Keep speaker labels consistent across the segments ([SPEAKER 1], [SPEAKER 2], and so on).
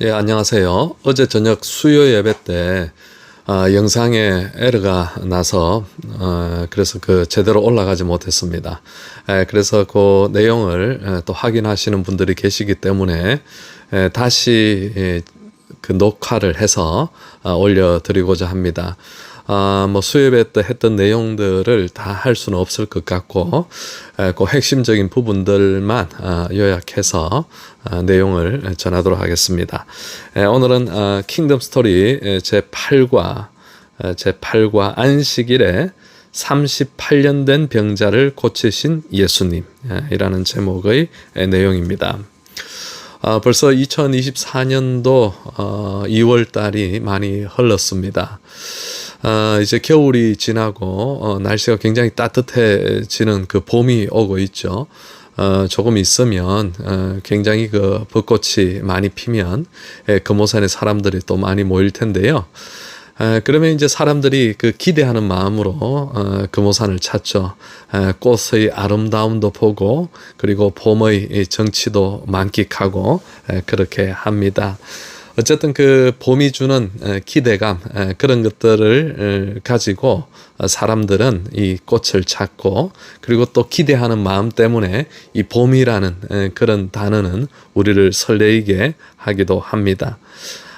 [SPEAKER 1] 예, 안녕하세요. 어제 저녁 수요 예배 때 영상에 에러가 나서 그래서 제대로 올라가지 못했습니다. 그래서 그 내용을 또 확인하시는 분들이 계시기 때문에 다시 그 녹화를 해서 올려드리고자 합니다. 뭐 수요예배 때 했던 내용들을 다 할 수는 없을 것 같고, 그 핵심적인 부분들만 요약해서 내용을 전하도록 하겠습니다. 오늘은 킹덤 스토리 제8과 안식일에 38년 된 병자를 고치신 예수님이라는 제목의 내용입니다. 벌써 2024년도 2월 달이 많이 흘렀습니다. 이제 겨울이 지나고 날씨가 굉장히 따뜻해지는 그 봄이 오고 있죠. 조금 있으면 굉장히 그 벚꽃이 많이 피면 금오산에 사람들이 또 많이 모일 텐데요. 그러면 이제 사람들이 그 기대하는 마음으로 금오산을 찾죠. 꽃의 아름다움도 보고 그리고 봄의 정취도 만끽하고 그렇게 합니다. 어쨌든 그 봄이 주는 기대감, 그런 것들을 가지고 사람들은 이 꽃을 찾고, 그리고 또 기대하는 마음 때문에 이 봄이라는 그런 단어는 우리를 설레이게 하기도 합니다.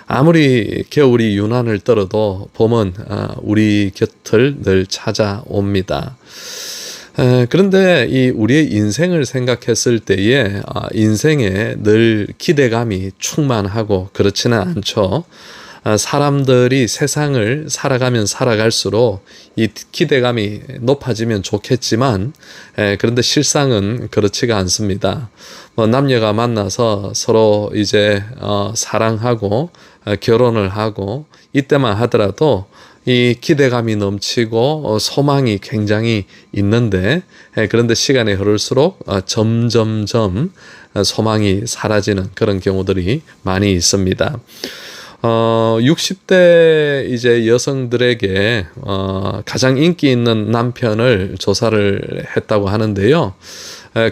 [SPEAKER 1] 아무리 겨울이 유난을 떨어도 봄은 우리 곁을 늘 찾아옵니다. 그런데 이 우리의 인생을 생각했을 때에 인생에 늘 기대감이 충만하고 그렇지는 않죠. 사람들이 세상을 살아가면 살아갈수록 이 기대감이 높아지면 좋겠지만, 그런데 실상은 그렇지가 않습니다. 남녀가 만나서 서로 이제 사랑하고 결혼을 하고 이때만 하더라도 이 기대감이 넘치고 소망이 굉장히 있는데, 그런데 시간이 흐를수록 점점점 소망이 사라지는 그런 경우들이 많이 있습니다. 60대 이제 여성들에게 가장 인기 있는 남편을 조사를 했다고 하는데요.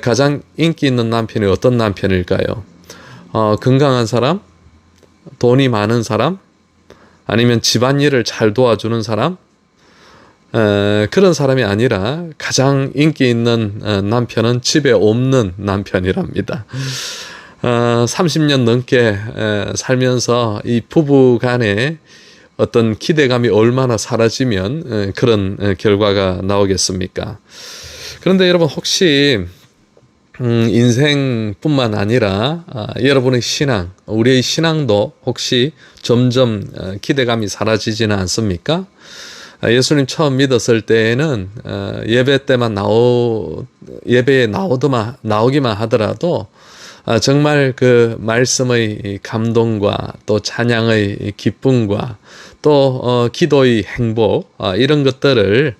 [SPEAKER 1] 가장 인기 있는 남편이 어떤 남편일까요? 건강한 사람? 돈이 많은 사람? 아니면 집안일을 잘 도와주는 사람? 그런 사람이 아니라 가장 인기 있는 남편은 집에 없는 남편이랍니다. 30년 넘게 살면서 이 부부 간에 어떤 기대감이 얼마나 사라지면 그런 결과가 나오겠습니까? 그런데 여러분, 혹시 인생뿐만 아니라 여러분의 신앙, 우리의 신앙도 혹시 점점 기대감이 사라지지는 않습니까? 예수님 처음 믿었을 때에는 예배 때만 예배에 나오기만 하더라도 정말 그 말씀의 감동과 또 찬양의 기쁨과 또 기도의 행복, 이런 것들을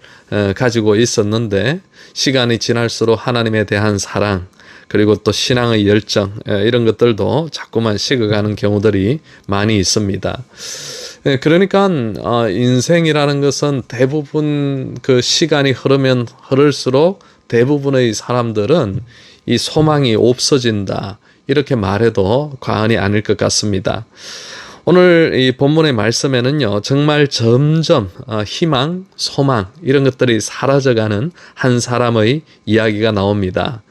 [SPEAKER 1] 가지고 있었는데, 시간이 지날수록 하나님에 대한 사랑, 그리고 또 신앙의 열정, 이런 것들도 자꾸만 식어가는 경우들이 많이 있습니다. 그러니까 인생이라는 것은 대부분 그 시간이 흐르면 흐를수록 대부분의 사람들은 이 소망이 없어진다, 이렇게 말해도 과언이 아닐 것 같습니다. 오늘 이 본문의 말씀에는요, 정말 점점 희망, 소망, 이런 것들이 사라져가는 한 사람의 이야기가 나옵니다.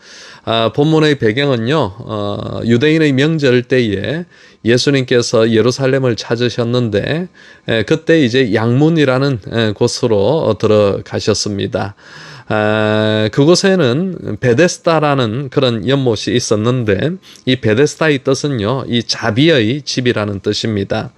[SPEAKER 1] 본문의 배경은요, 유대인의 명절 때에 예수님께서 예루살렘을 찾으셨는데, 그때 이제 양문이라는 곳으로 들어가셨습니다. 그곳에는 베데스다라는 그런 연못이 있었는데, 이 베데스다의 뜻은요, 이 자비의 집이라는 뜻입니다.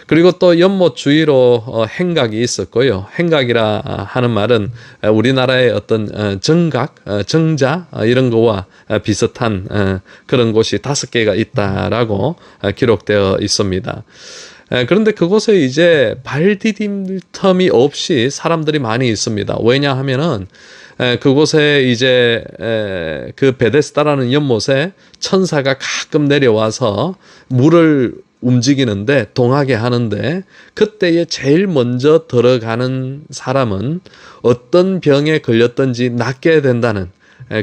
[SPEAKER 1] 그리고 또 연못 주위로 행각이 있었고요. 행각이라 하는 말은 우리나라의 어떤 정각, 정자, 이런 거와 비슷한 그런 곳이 5개가 있다라고 기록되어 있습니다. 그런데 그곳에 이제 발 디딜 틈이 없이 사람들이 많이 있습니다. 왜냐하면은 그곳에 이제 그 베데스다라는 연못에 천사가 가끔 내려와서 물을 움직이는데, 동하게 하는데, 그때에 제일 먼저 들어가는 사람은 어떤 병에 걸렸든지 낫게 된다는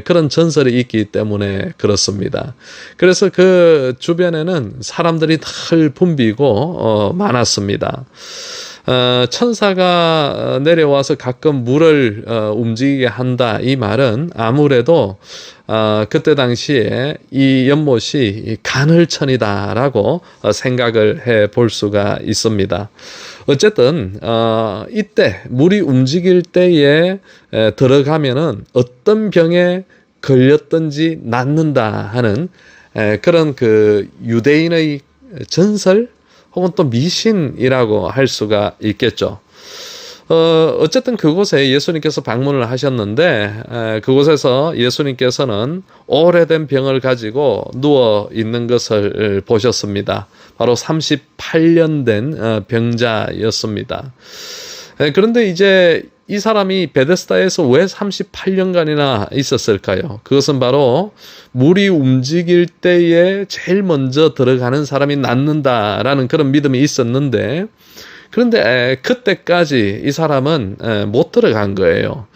[SPEAKER 1] 그런 전설이 있기 때문에 그렇습니다. 그래서 그 주변에는 사람들이 늘 붐비고 많았습니다. 천사가 내려와서 가끔 물을 움직이게 한다, 이 말은 아무래도 그때 당시에 이 연못이 간헐천이다라고 생각을 해 볼 수가 있습니다. 어쨌든 이때 물이 움직일 때에 들어가면은 어떤 병에 걸렸든지 낫는다 하는 그런 그 유대인의 전설 혹은 또 미신이라고 할 수가 있겠죠. 어쨌든 그곳에 예수님께서 방문을 하셨는데 그곳에서 예수님께서는 오래된 병을 가지고 누워 있는 것을 보셨습니다. 바로 38년 된 병자였습니다. 그런데 이제 이 사람이 베데스다에서 왜 38년간이나 있었을까요? 그것은 바로 물이 움직일 때에 제일 먼저 들어가는 사람이 낫는다라는 그런 믿음이 있었는데, 그런데 그때까지 이 사람은 못 들어간 거예요.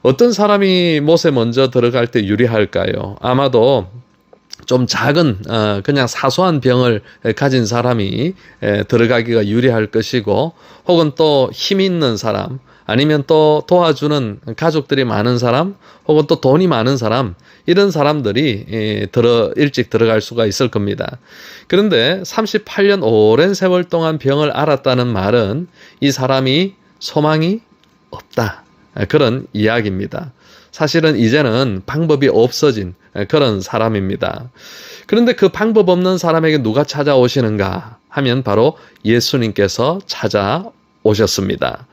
[SPEAKER 1] 어떤 사람이 못에 먼저 들어갈 때 유리할까요? 아마도 좀 작은 그냥 사소한 병을 가진 사람이 들어가기가 유리할 것이고, 혹은 또 힘 있는 사람, 아니면 또 도와주는 가족들이 많은 사람, 혹은 또 돈이 많은 사람, 이런 사람들이 일찍 들어갈 수가 있을 겁니다. 그런데 38년 오랜 세월 동안 병을 앓았다는 말은 이 사람이 소망이 없다, 그런 이야기입니다. 사실은 이제는 방법이 없어진 그런 사람입니다. 그런데 그 방법 없는 사람에게 누가 찾아오시는가 하면 바로 예수님께서 찾아오셨습니다.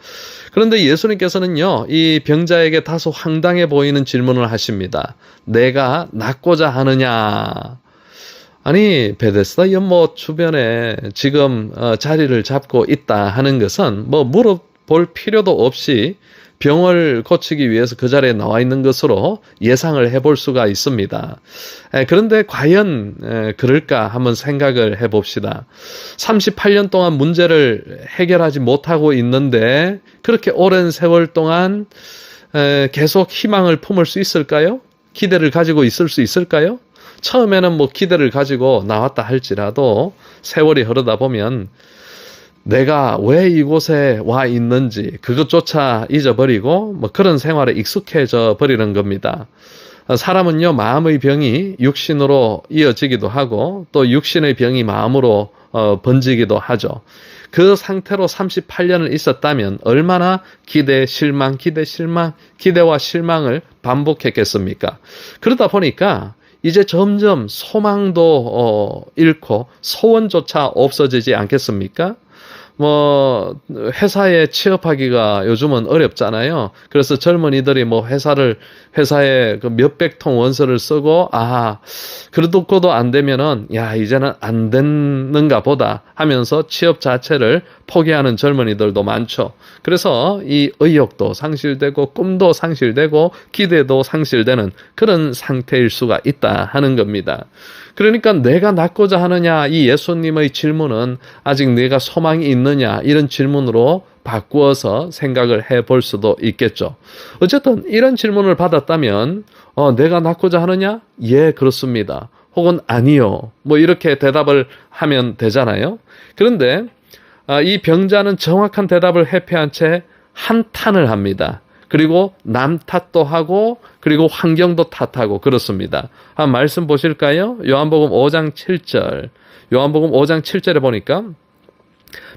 [SPEAKER 1] 그런데 예수님께서는요, 이 병자에게 다소 황당해 보이는 질문을 하십니다. 내가 낫고자 하느냐? 아니, 베데스다 연못 주변에 지금 자리를 잡고 있다 하는 것은 뭐 물어볼 필요도 없이 병을 고치기 위해서 그 자리에 나와 있는 것으로 예상을 해볼 수가 있습니다. 그런데 과연 그럴까 한번 생각을 해봅시다. 38년 동안 문제를 해결하지 못하고 있는데 그렇게 오랜 세월 동안 계속 희망을 품을 수 있을까요? 기대를 가지고 있을 수 있을까요? 처음에는 뭐 기대를 가지고 나왔다 할지라도 세월이 흐르다 보면 내가 왜 이곳에 와 있는지 그것조차 잊어버리고 뭐 그런 생활에 익숙해져 버리는 겁니다. 사람은요, 마음의 병이 육신으로 이어지기도 하고 또 육신의 병이 마음으로 번지기도 하죠. 그 상태로 38년을 있었다면 얼마나 기대, 실망, 기대, 실망, 기대와 실망을 반복했겠습니까? 그러다 보니까 이제 점점 소망도 잃고 소원조차 없어지지 않겠습니까? 뭐 회사에 취업하기가 요즘은 어렵잖아요. 그래서 젊은이들이 뭐 회사에 그 몇백 통 원서를 쓰고 그래도 안 되면은 야 이제는 안 됐는가 보다 하면서 취업 자체를 포기하는 젊은이들도 많죠. 그래서 이 의욕도 상실되고 꿈도 상실되고 기대도 상실되는 그런 상태일 수가 있다 하는 겁니다. 그러니까 내가 낫고자 하느냐, 이 예수님의 질문은 아직 내가 소망이 있느냐, 이런 질문으로 바꾸어서 생각을 해볼 수도 있겠죠. 어쨌든 이런 질문을 받았다면 내가 낫고자 하느냐? 예, 그렇습니다. 혹은 아니요. 뭐 이렇게 대답을 하면 되잖아요. 그런데 이 병자는 정확한 대답을 회피한 채 한탄을 합니다. 그리고 남 탓도 하고 그리고 환경도 탓하고 그렇습니다. 한 말씀 보실까요? 요한복음 5장 7절. 요한복음 5장 7절에 보니까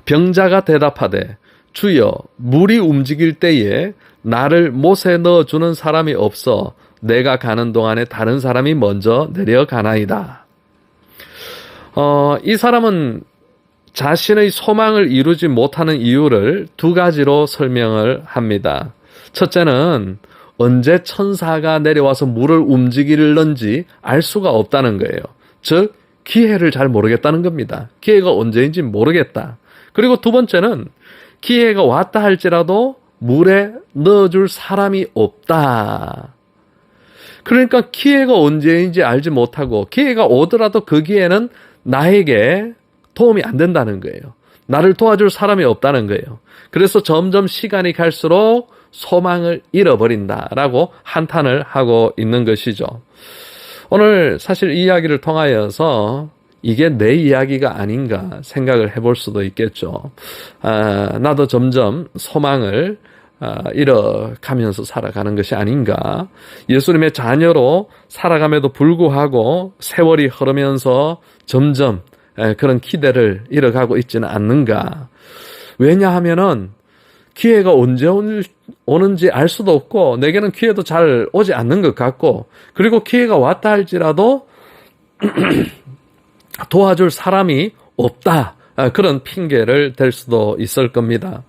[SPEAKER 1] 병자가 대답하되 주여 물이 움직일 때에 나를 못에 넣어주는 사람이 없어 내가 가는 동안에 다른 사람이 먼저 내려가나이다. 이 사람은 자신의 소망을 이루지 못하는 이유를 두 가지로 설명을 합니다. 첫째는 언제 천사가 내려와서 물을 움직이는지 알 수가 없다는 거예요. 즉 기회를 잘 모르겠다는 겁니다. 기회가 언제인지 모르겠다. 그리고 두 번째는 기회가 왔다 할지라도 물에 넣어줄 사람이 없다. 그러니까 기회가 언제인지 알지 못하고 기회가 오더라도 그 기회는 나에게 도움이 안 된다는 거예요. 나를 도와줄 사람이 없다는 거예요. 그래서 점점 시간이 갈수록 소망을 잃어버린다라고 한탄을 하고 있는 것이죠. 오늘 사실 이 이야기를 통하여서 이게 내 이야기가 아닌가 생각을 해볼 수도 있겠죠. 나도 점점 소망을 잃어가면서 살아가는 것이 아닌가. 예수님의 자녀로 살아감에도 불구하고 세월이 흐르면서 점점 그런 기대를 잃어가고 있지는 않는가. 왜냐하면은 기회가 언제 오는지 알 수도 없고 내게는 기회도 잘 오지 않는 것 같고, 그리고 기회가 왔다 할지라도 도와줄 사람이 없다. 그런 핑계를 댈 수도 있을 겁니다.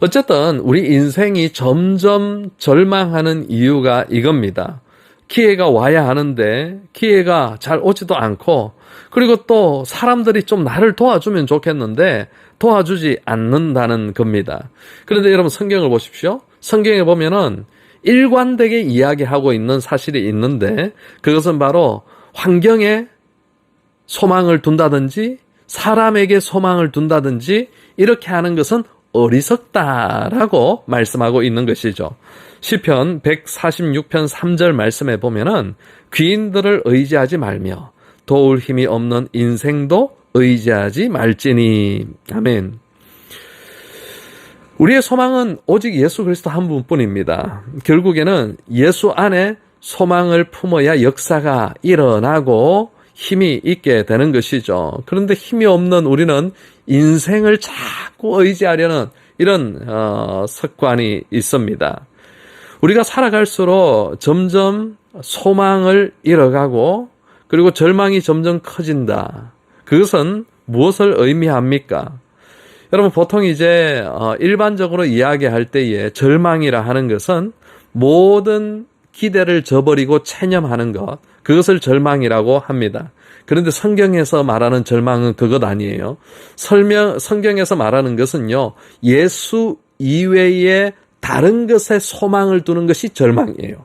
[SPEAKER 1] 어쨌든 우리 인생이 점점 절망하는 이유가 이겁니다. 기회가 와야 하는데 기회가 잘 오지도 않고, 그리고 또 사람들이 좀 나를 도와주면 좋겠는데 도와주지 않는다는 겁니다. 그런데 여러분 성경을 보십시오. 성경에 보면은 일관되게 이야기하고 있는 사실이 있는데, 그것은 바로 환경에 소망을 둔다든지 사람에게 소망을 둔다든지 이렇게 하는 것은 어리석다라고 말씀하고 있는 것이죠. 시편 146편 3절 말씀에 보면은 귀인들을 의지하지 말며 도울 힘이 없는 인생도 의지하지 말지니. 아멘. 우리의 소망은 오직 예수 그리스도 한 분뿐입니다. 결국에는 예수 안에 소망을 품어야 역사가 일어나고 힘이 있게 되는 것이죠. 그런데 힘이 없는 우리는 인생을 자꾸 의지하려는 이런 습관이 있습니다. 우리가 살아갈수록 점점 소망을 잃어가고, 그리고 절망이 점점 커진다. 그것은 무엇을 의미합니까? 여러분, 보통 이제 일반적으로 이야기할 때에 절망이라 하는 것은 모든 기대를 저버리고 체념하는 것, 그것을 절망이라고 합니다. 그런데 성경에서 말하는 절망은 그것 아니에요. 성경에서 말하는 것은요, 예수 이외에 다른 것에 소망을 두는 것이 절망이에요.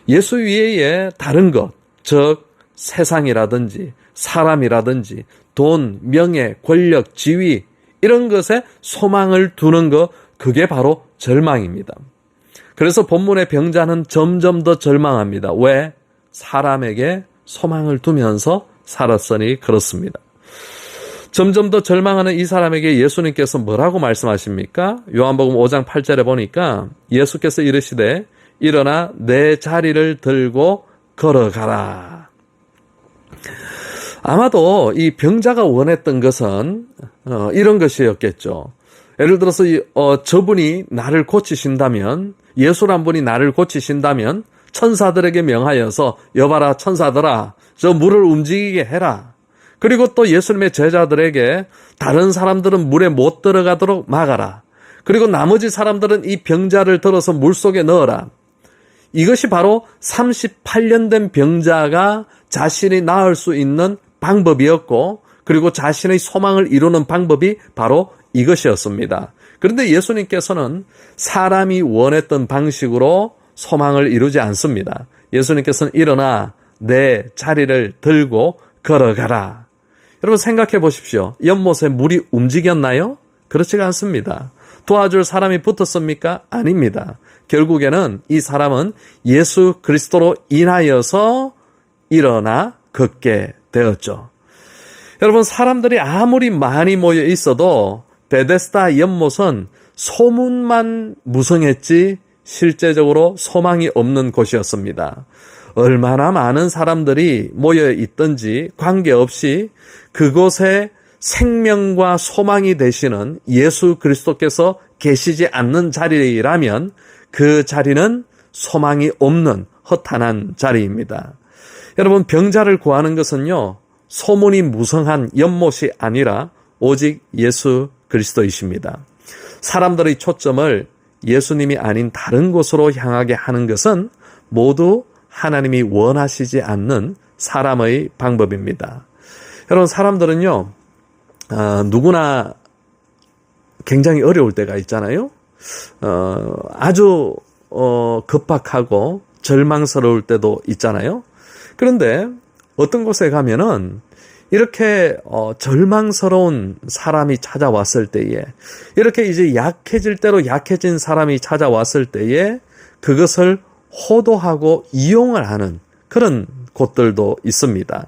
[SPEAKER 1] 예수 이외에 다른 것, 즉 세상이라든지 사람이라든지 돈, 명예, 권력, 지위 이런 것에 소망을 두는 것, 그게 바로 절망입니다. 그래서 본문의 병자는 점점 더 절망합니다. 왜? 사람에게 소망을 두면서 살았으니 그렇습니다. 점점 더 절망하는 이 사람에게 예수님께서 뭐라고 말씀하십니까? 요한복음 5장 8절에 보니까 예수께서 이르시되 일어나 내 자리를 들고 걸어가라. 아마도 이 병자가 원했던 것은 이런 것이었겠죠. 예를 들어서 저분이 나를 고치신다면, 예수란 분이 나를 고치신다면 천사들에게 명하여서 여봐라 천사들아, 저 물을 움직이게 해라. 그리고 또 예수님의 제자들에게 다른 사람들은 물에 못 들어가도록 막아라. 그리고 나머지 사람들은 이 병자를 들어서 물속에 넣어라. 이것이 바로 38년 된 병자가 자신이 나을 수 있는 방법이었고, 그리고 자신의 소망을 이루는 방법이 바로 이것이었습니다. 그런데 예수님께서는 사람이 원했던 방식으로 소망을 이루지 않습니다. 예수님께서는 일어나 내 자리를 들고 걸어가라. 여러분 생각해 보십시오. 연못에 물이 움직였나요? 그렇지가 않습니다. 도와줄 사람이 붙었습니까? 아닙니다. 결국에는 이 사람은 예수 그리스도로 인하여서 일어나 걷게 되었죠. 여러분, 사람들이 아무리 많이 모여 있어도 베데스다 연못은 소문만 무성했지 실제적으로 소망이 없는 곳이었습니다. 얼마나 많은 사람들이 모여 있든지 관계없이 그곳에 생명과 소망이 되시는 예수 그리스도께서 계시지 않는 자리라면 그 자리는 소망이 없는 허탄한 자리입니다. 여러분, 병자를 구하는 것은요, 소문이 무성한 연못이 아니라 오직 예수 그리스도이십니다. 사람들의 초점을 예수님이 아닌 다른 곳으로 향하게 하는 것은 모두 하나님이 원하시지 않는 사람의 방법입니다. 여러분, 사람들은요, 누구나 굉장히 어려울 때가 있잖아요. 아주 급박하고 절망스러울 때도 있잖아요. 그런데 어떤 곳에 가면은 이렇게 절망스러운 사람이 찾아왔을 때에, 이렇게 이제 약해질 대로 약해진 사람이 찾아왔을 때에 그것을 호도하고 이용을 하는 그런 곳들도 있습니다.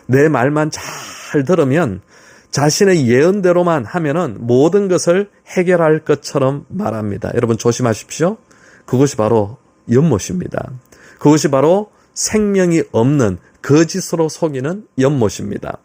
[SPEAKER 1] 내 말만 잘 들으면, 자신의 예언대로만 하면은 모든 것을 해결할 것처럼 말합니다. 여러분 조심하십시오. 그것이 바로 연못입니다. 그것이 바로 생명이 없는 거짓으로 속이는 연못입니다.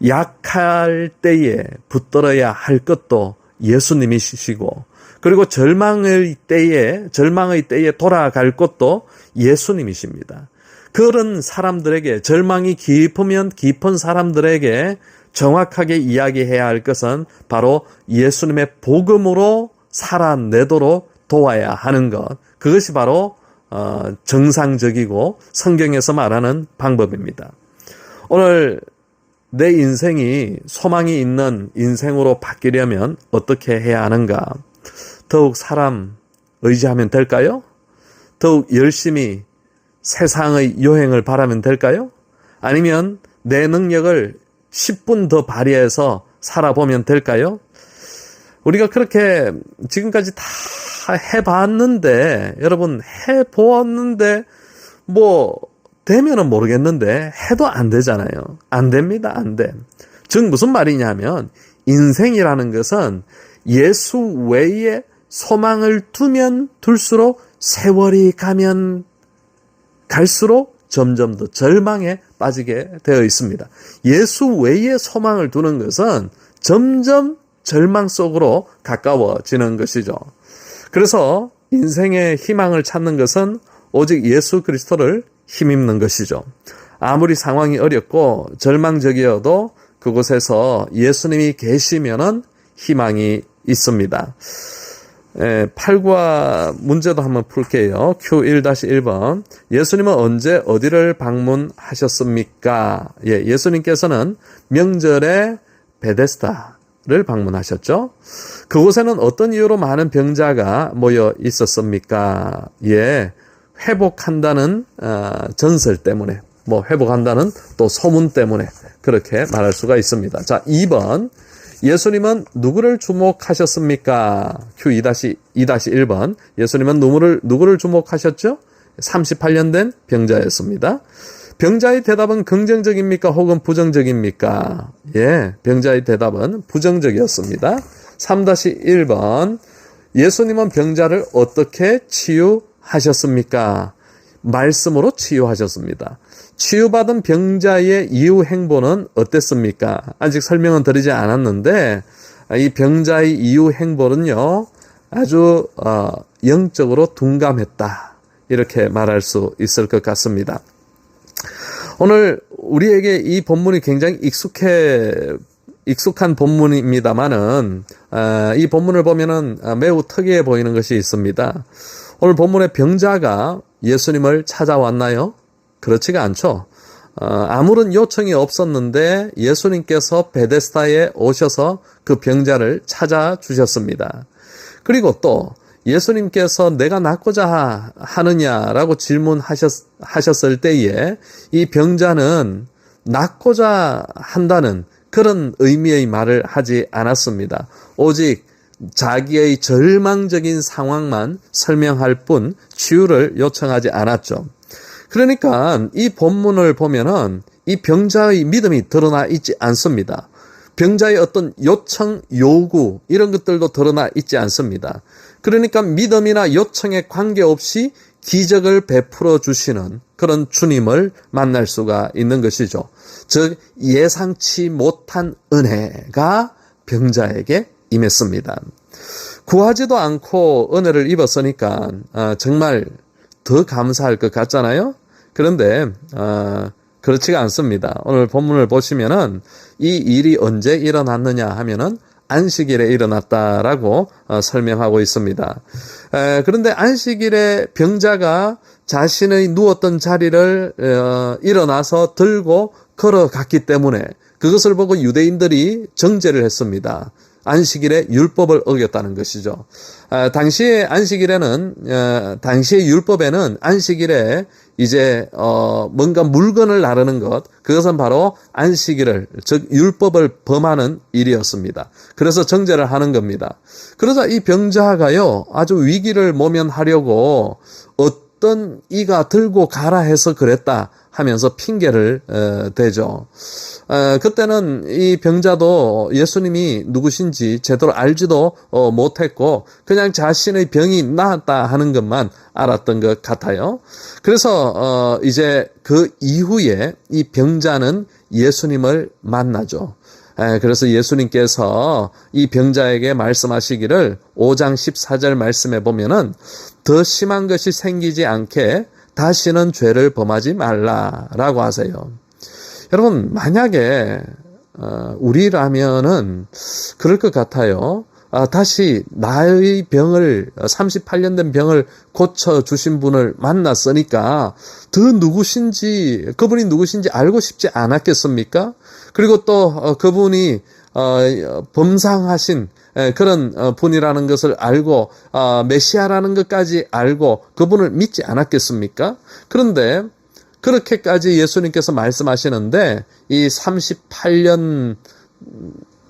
[SPEAKER 1] 약할 때에 붙들어야 할 것도 예수님이시고, 그리고 절망의 때에 돌아갈 것도 예수님이십니다. 그런 사람들에게, 절망이 깊으면 깊은 사람들에게 정확하게 이야기해야 할 것은 바로 예수님의 복음으로 살아내도록 도와야 하는 것. 그것이 바로 정상적이고 성경에서 말하는 방법입니다. 오늘 내 인생이 소망이 있는 인생으로 바뀌려면 어떻게 해야 하는가? 더욱 사람 의지하면 될까요? 더욱 열심히 세상의 요행을 바라면 될까요? 아니면 내 능력을 10분 더 발휘해서 살아보면 될까요? 우리가 그렇게 지금까지 다 해봤는데, 여러분 해보았는데 뭐 되면은 모르겠는데 해도 안 되잖아요. 안 됩니다. 안 돼. 즉 무슨 말이냐면, 인생이라는 것은 예수 외에 소망을 두면 둘수록 세월이 가면 갈수록 점점 더 절망에 빠지게 되어 있습니다. 예수 외에 소망을 두는 것은 점점 절망 속으로 가까워지는 것이죠. 그래서 인생의 희망을 찾는 것은 오직 예수 그리스도를 힘입는 것이죠. 아무리 상황이 어렵고 절망적이어도 그곳에서 예수님이 계시면은 희망이 있습니다. 8과 문제도 한번 풀게요. Q1-1번. 예수님은 언제 어디를 방문하셨습니까? 예수님께서는 명절에 베데스다를 방문하셨죠. 그곳에는 어떤 이유로 많은 병자가 모여 있었습니까? 회복한다는 전설 때문에, 회복한다는 또 소문 때문에 그렇게 말할 수가 있습니다. 자, 2번. 예수님은 누구를 주목하셨습니까? Q2-1번. 예수님은 누구를 주목하셨죠? 38년 된 병자였습니다. 병자의 대답은 긍정적입니까? 혹은 부정적입니까? 병자의 대답은 부정적이었습니다. 3-1번. 예수님은 병자를 어떻게 치유하셨습니까? 말씀으로 치유하셨습니다. 치유받은 병자의 이후 행보는 어땠습니까? 아직 설명은 드리지 않았는데, 이 병자의 이후 행보는요, 아주 영적으로 둔감했다, 이렇게 말할 수 있을 것 같습니다. 오늘 우리에게 이 본문이 굉장히 익숙한 본문입니다만은, 이 본문을 보면은 매우 특이해 보이는 것이 있습니다. 오늘 본문의 병자가 예수님을 찾아왔나요? 그렇지가 않죠. 아무런 요청이 없었는데 예수님께서 베데스다에 오셔서 그 병자를 찾아주셨습니다. 그리고 또 예수님께서 내가 낫고자 하느냐라고 질문하셨을 때에 이 병자는 낫고자 한다는 그런 의미의 말을 하지 않았습니다. 오직 자기의 절망적인 상황만 설명할 뿐 치유를 요청하지 않았죠. 그러니까 이 본문을 보면은 이 병자의 믿음이 드러나 있지 않습니다. 병자의 어떤 요청, 요구 이런 것들도 드러나 있지 않습니다. 그러니까 믿음이나 요청에 관계없이 기적을 베풀어 주시는 그런 주님을 만날 수가 있는 것이죠. 즉 예상치 못한 은혜가 병자에게 임했습니다. 구하지도 않고 은혜를 입었으니까 정말 더 감사할 것 같잖아요. 그런데 그렇지가 않습니다. 오늘 본문을 보시면은 이 일이 언제 일어났느냐 하면은 안식일에 일어났다라고 설명하고 있습니다. 그런데 안식일에 병자가 자신의 누웠던 자리를 일어나서 들고 걸어갔기 때문에 그것을 보고 유대인들이 정죄를 했습니다. 안식일에 율법을 어겼다는 것이죠. 당시의 당시의 율법에는 안식일에 이제 뭔가 물건을 나르는 것, 그것은 바로 안식일을, 즉 율법을 범하는 일이었습니다. 그래서 정죄를 하는 겁니다. 그러자 이 병자가요, 아주 위기를 모면하려고 어떤 이가 들고 가라 해서 그랬다 하면서 핑계를 대죠. 그때는 이 병자도 예수님이 누구신지 제대로 알지도 못했고 그냥 자신의 병이 나았다 하는 것만 알았던 것 같아요. 그래서 이제 그 이후에 이 병자는 예수님을 만나죠. 그래서 예수님께서 이 병자에게 말씀하시기를 5장 14절 말씀에 보면은 더 심한 것이 생기지 않게 다시는 죄를 범하지 말라라고 하세요. 여러분, 만약에 우리라면은 그럴 것 같아요. 다시 나의 병을 38년 된 병을 고쳐주신 분을 만났으니까 그분이 누구신지 알고 싶지 않았겠습니까? 그리고 또 그분이 범상하신 그런 분이라는 것을 알고 메시아라는 것까지 알고 그분을 믿지 않았겠습니까? 그런데 그렇게까지 예수님께서 말씀하시는데 이 38년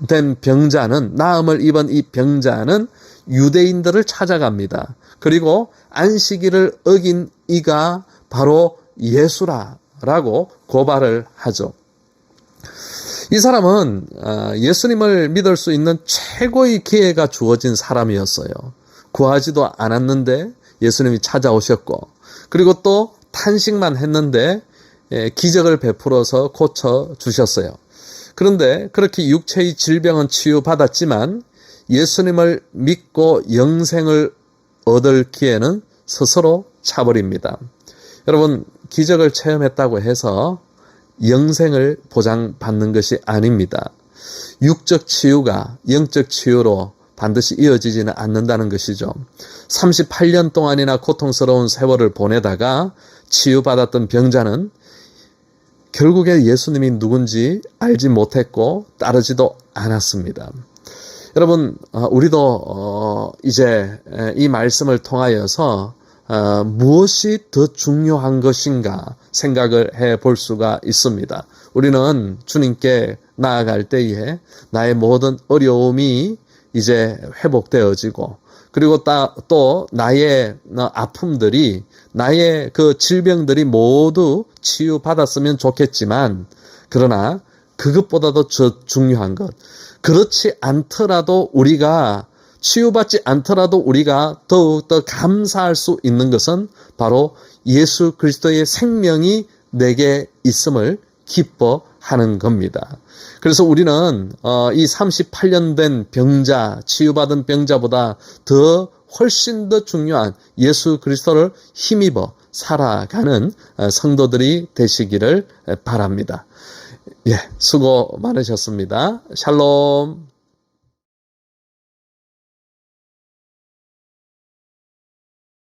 [SPEAKER 1] 된 병자는, 나음을 입은 이 병자는 유대인들을 찾아갑니다. 그리고 안식일을 어긴 이가 바로 예수라라고 고발을 하죠. 이 사람은 예수님을 믿을 수 있는 최고의 기회가 주어진 사람이었어요. 구하지도 않았는데 예수님이 찾아오셨고, 그리고 또 탄식만 했는데 기적을 베풀어서 고쳐주셨어요. 그런데 그렇게 육체의 질병은 치유받았지만 예수님을 믿고 영생을 얻을 기회는 스스로 차버립니다. 여러분, 기적을 체험했다고 해서 영생을 보장받는 것이 아닙니다. 육적 치유가 영적 치유로 반드시 이어지지는 않는다는 것이죠. 38년 동안이나 고통스러운 세월을 보내다가 치유받았던 병자는 결국에 예수님이 누군지 알지 못했고 따르지도 않았습니다. 여러분, 우리도 이제 이 말씀을 통하여서 무엇이 더 중요한 것인가 생각을 해 볼 수가 있습니다. 우리는 주님께 나아갈 때에 나의 모든 어려움이 이제 회복되어지고, 그리고 또 나의 아픔들이, 나의 그 질병들이 모두 치유받았으면 좋겠지만, 그러나 그것보다도 더 중요한 것, 그렇지 않더라도 우리가 치유받지 않더라도 우리가 더욱더 감사할 수 있는 것은 바로 예수 그리스도의 생명이 내게 있음을 기뻐하는 겁니다. 그래서 우리는 이 38년 된 병자, 치유받은 병자보다 훨씬 더 중요한 예수 그리스도를 힘입어 살아가는 성도들이 되시기를 바랍니다. 예, 수고 많으셨습니다. 샬롬.